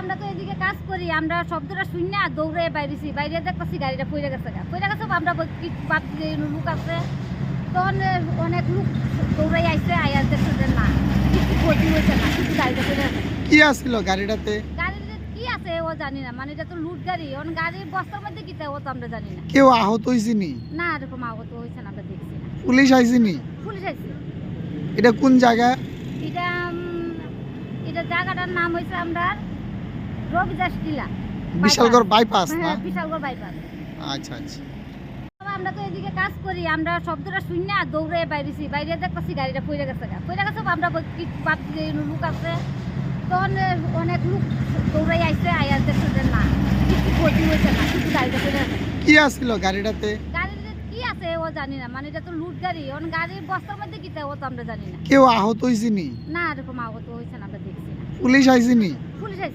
আমরা তো এদিকে কাজ করি, আমরা শব্দটা শুনি না, দৌড়ে বাইরেছি, বাইরে দেখতেছি গাড়িটা পড়ে গেছে আমরা ভাবছি যে লোক আছে, তখন অনেক লোক দৌড়াই আইসে, আয়ার দেখছে যে না কিছু ক্ষতি হয়েছে না, কিছু গাড়িটা পড়ে গেছে। কি আসছিল গাড়িটাতে? গাড়িতে কি আছে ও জানি না, মানে এটা তো লুট গাড়ি, গাড়ির বস্তার মধ্যে কি ও তো আমরা জানি না। কেউ আহত হয়েছিনি? না, এরকম আহত হয়েছে না, আমরা দেখছি না। পুলিশ আইসিনি? পুলিশ আইছে। এটা কোন জায়গা? এটা এটা জায়গাটার নাম হয়েছে আমরা রবিদাস টিলা, বিশালগড় বাইপাস না? হ্যাঁ, বিশালগড় বাইপাস। আচ্ছা আচ্ছা। আমরা তো এদিকে কাজ করি, আমরা শব্দটা শুনি না, দৌড়ে বাইরেছি, বাইরে দেখতেছি গাড়িটা পড়ে গেছে আমরা ভাবছি যে লোক আছে, তখন অনেক লোক দৌড়াই আইসে, আয়ার দেখছে যে না কিছু ক্ষতি হয়েছে না, কিছু গাড়িটা পড়ে গেছে। কি আসছিল গাড়িটাতে? গাড়িতে কি আছে ও জানি না, মানে এটা তো লুট গাড়ি, গাড়ির বস্তার মধ্যে কি ও তো আমরা জানি না। কেউ আহত হয়েছিনি? না, এরকম আহত হয়েছে না, আমরা দেখছি না। পুলিশ আইসিনি? পুলিশ আইছে।